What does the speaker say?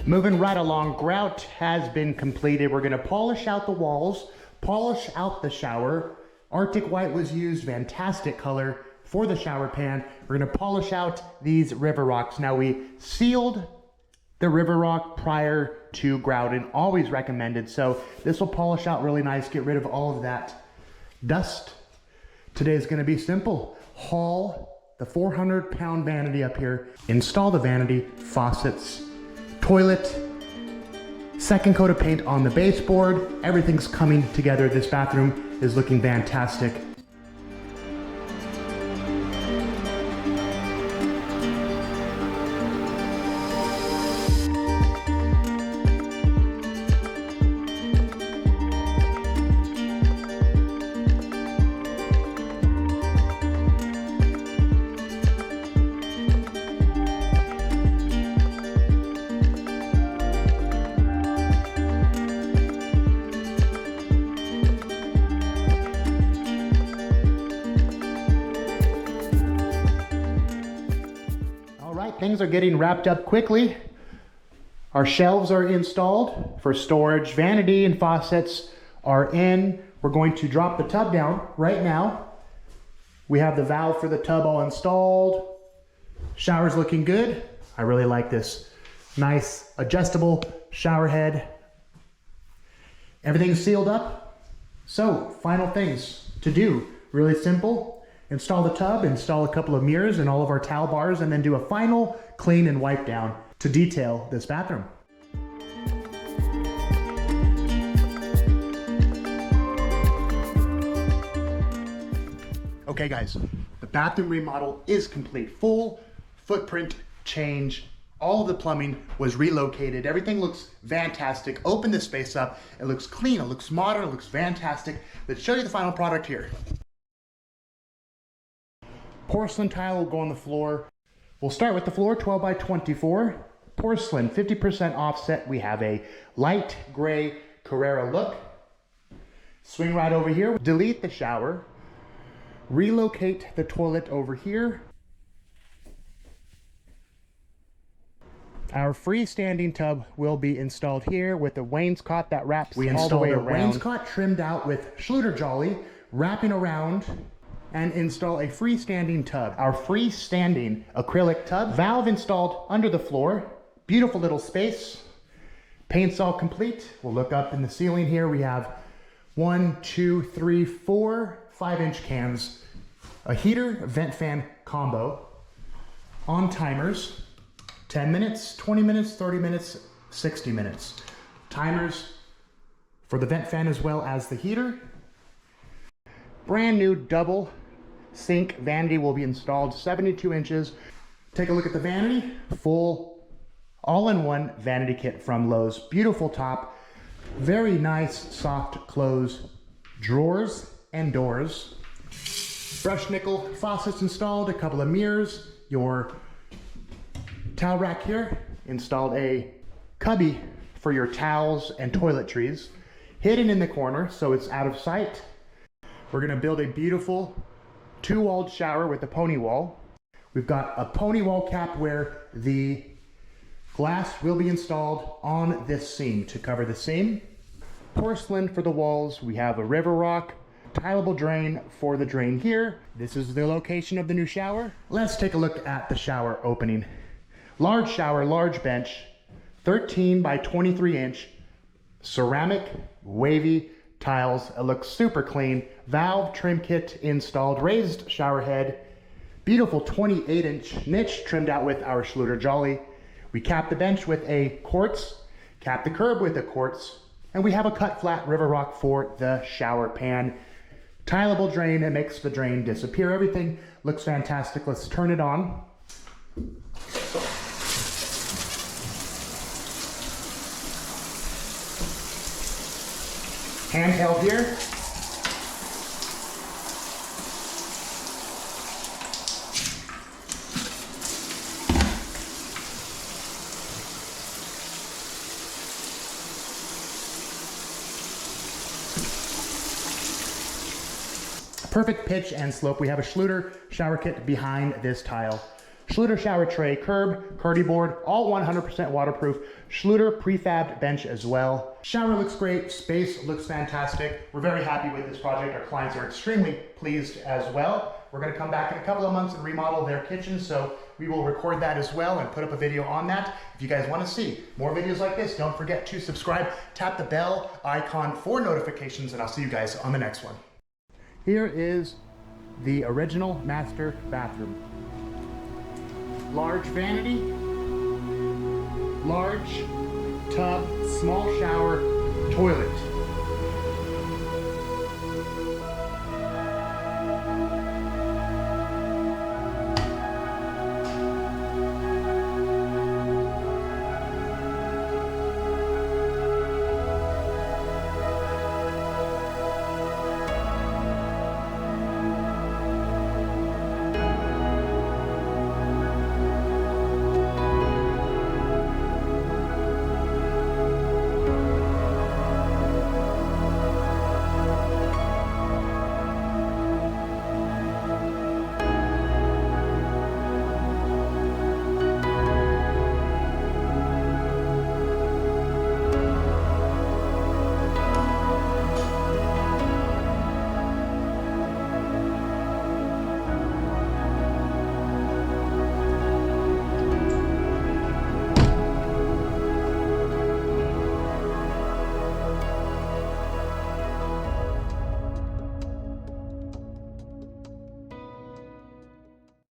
Moving right along, grout has been completed. We're gonna polish out the walls, polish out the shower. Arctic white was used, fantastic color for the shower pan. We're gonna polish out these river rocks. Now we sealed the river rock prior to grouting, always recommended. So this will polish out really nice, get rid of all of that dust. Today is gonna be simple. Haul the 400-pound vanity up here, install the vanity, faucets, toilet, second coat of paint on the baseboard. Everything's coming together. This bathroom is looking fantastic. Things are getting wrapped up quickly. Our shelves are installed for storage. Vanity and faucets are in. We're going to drop the tub down right now. We have the valve for the tub all installed. Shower's looking good. I really like this nice adjustable shower head. Everything's sealed up. So final things to do, really simple. Install the tub, install a couple of mirrors and all of our towel bars, and then do a final clean and wipe down to detail this bathroom. Okay guys, the bathroom remodel is complete. Full footprint change. All of the plumbing was relocated. Everything looks fantastic. Open this space up. It looks clean, it looks modern, it looks fantastic. Let's show you the final product here. Porcelain tile will go on the floor. We'll start with the floor, 12 by 24. Porcelain, 50% offset. We have a light gray Carrera look. Swing right over here. Delete the shower. Relocate the toilet over here. Our freestanding tub will be installed here with a wainscot that wraps all the way around. We installed a wainscot trimmed out with Schluter Jolly, wrapping around, and install a freestanding tub. Our freestanding acrylic tub, valve installed under the floor. Beautiful little space. Paint's all complete. We'll look up in the ceiling here. We have 1, 2, 3, 4 5-inch cans, a heater, vent fan combo, on timers, 10 minutes, 20 minutes, 30 minutes, 60 minutes. Timers for the vent fan as well as the heater. Brand new double sink vanity will be installed, 72 inches. Take a look at the vanity, full all-in-one vanity kit from Lowe's. Beautiful top, very nice soft close drawers and doors. Brushed nickel faucets installed, a couple of mirrors, your towel rack here, installed a cubby for your towels and toiletries, hidden in the corner so it's out of sight. We're gonna build a beautiful 2-walled shower with a pony wall. We've got a pony wall cap where the glass will be installed on this seam to cover the seam. Porcelain for the walls. We have a river rock, tileable drain for the drain here. This is the location of the new shower. Let's take a look at the shower opening. Large shower, large bench, 13 by 23 inch, ceramic, wavy tiles. It looks super clean. Valve trim kit installed, raised shower head, beautiful 28-inch niche trimmed out with our Schluter Jolly. We cap the bench with a quartz, cap the curb with a quartz, and we have a cut flat river rock for the shower pan. Tileable drain, it makes the drain disappear. Everything looks fantastic. Let's turn it on. Handheld here. Perfect pitch and slope. We have a Schluter shower kit behind this tile. Schluter shower tray, curb, Curdy board, all 100% waterproof. Schluter prefabbed bench as well. Shower looks great, space looks fantastic. We're very happy with this project. Our clients are extremely pleased as well. We're gonna come back in a couple of months and remodel their kitchen, so we will record that as well and put up a video on that. If you guys wanna see more videos like this, don't forget to subscribe, tap the bell icon for notifications, and I'll see you guys on the next one. Here is the original master bathroom. Large vanity, large tub, small shower, toilet.